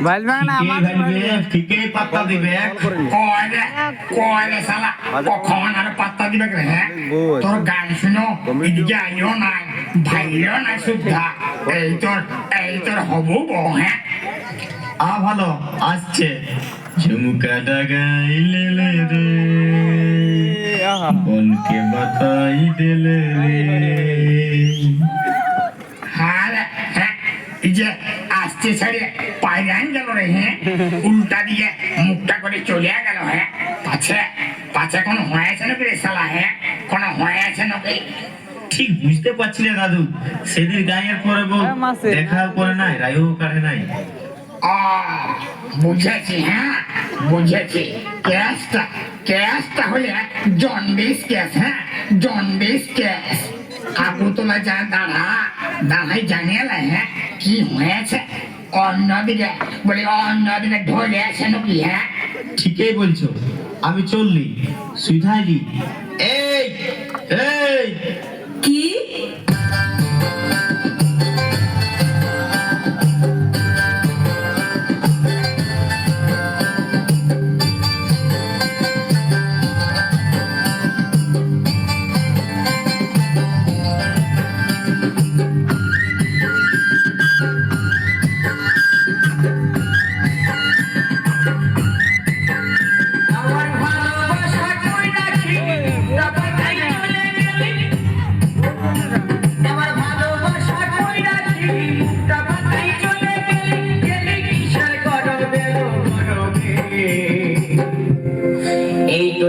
ভাইল ভাঙ না আমার ঠিকই পাত্তা দিবে কয়রে শালা কখন আর পাত্তা দিবে রে তোর গান শুনো এদিকে আইও না ভাইও না সুদ্ধা এই তোর হবু বউ হ্যাঁ ভালো আসছে ঝুমকাটা গাইলে রে মনকে বাতাই দিলে রে আসছে ছাড়ে পায়রান গেল রে হ্যাঁ উল্টা দিয়ে মুখটা করে চলে গেল হ্যাঁ পাছে কোনো হয়েছে নাকি রে শালা হ্যাঁ কোনো হয়েছে নাকি ঠিক বুঝতে পারছি না দাদু সেদিন গায়ের পরে বউ দেখাও করে নাই রায়ও করে নাই বুঝেছি হ্যাঁ বুঝেছি কেসটা হলে জন্ডিস কেস হ্যাঁ জন্ডিস কেস কাকু তোলা যা দাঁড়াই জানিয়ে হ্যাঁ কি হয়েছে অন্যদিকে ঢলে আছে নাকি হ্যাঁ ঠিকই বলছো আমি চললি সুধাইলি এই কি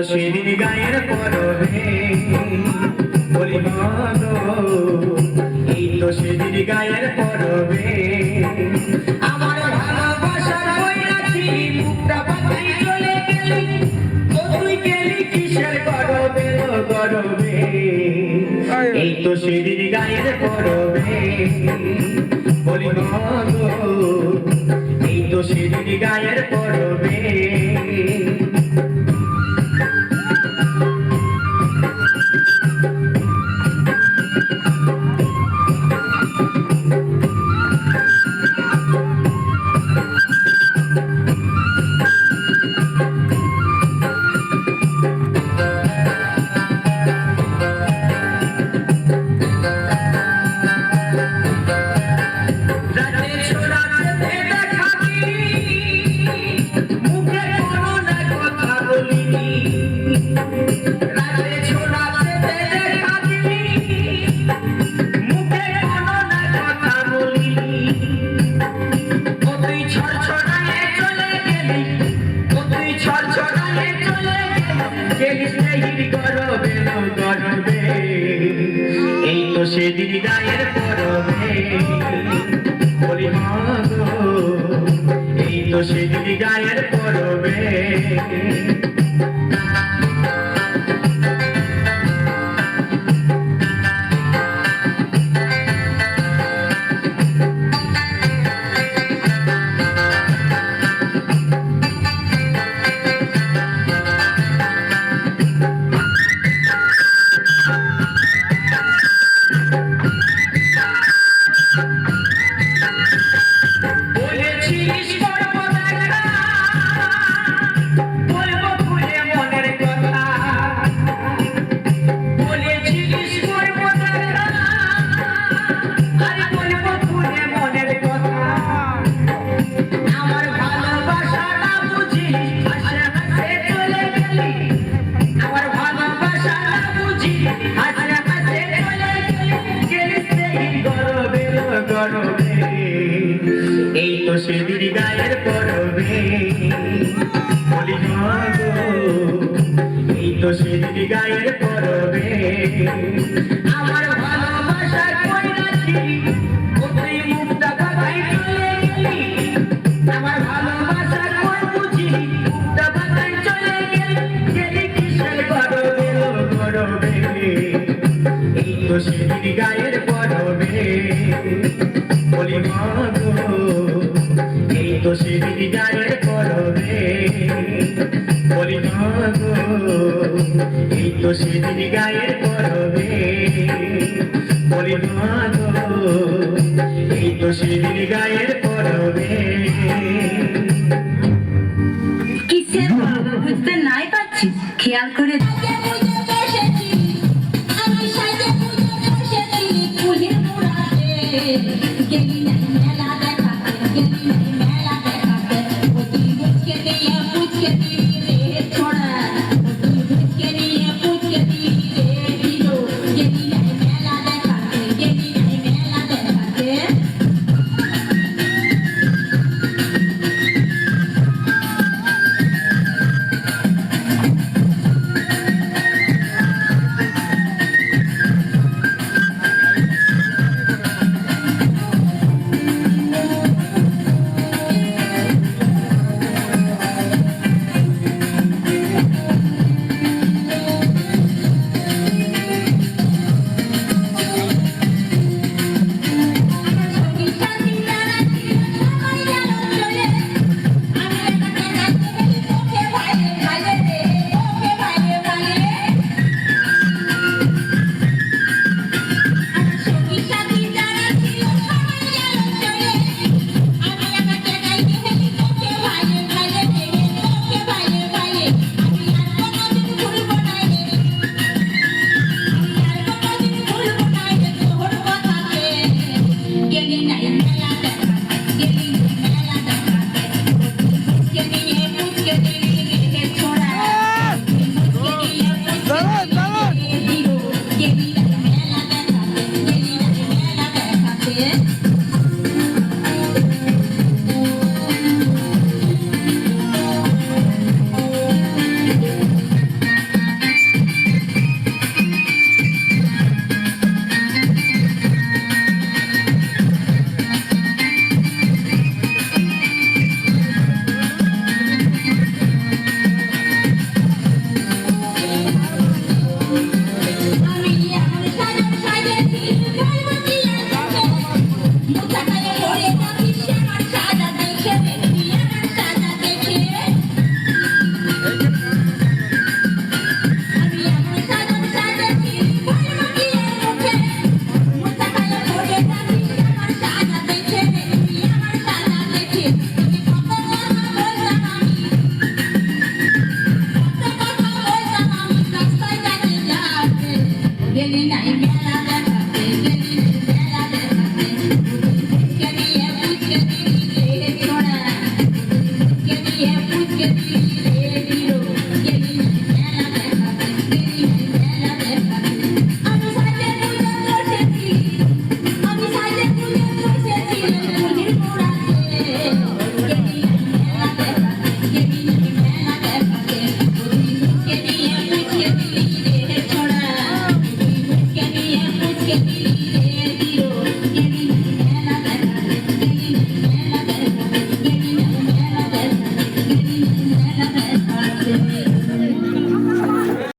সেদিন গায়ের পরবে বলি এই তো সেদিন গায়ের পরবে আমার ভালোবাসার কইরাছি মুখটা পাতাই চলে গেলি তুই গেলি কিসের গরবে এই তো সেদিন গায়ের পরবে বলি এই তো সেদিন গায়ের পরবে এই তো সেদিন গায়ের পরবে বলি এই তো সেদিন গায়ের পরবে এই তো সেদিন গায়ের পরবে বলি এই তো সেদিন গায়ের পরবে আমার ভালোবাসার কইরাছি ওই মুখটা বাগাই চলে গেলি আমার ভালোবাসার কই বুঝি মুখটা বাগাই চলে গেলি কিসের গরবে এই তো সেদিন গায়ের পরবে বলি এই তো সেদিন গায়ের পরবে বলি এই তো সেদিন গায়ের পরবে বলি এই তো সেদিন গায়ের পরবে যাচ্ছি, খেয়াল করে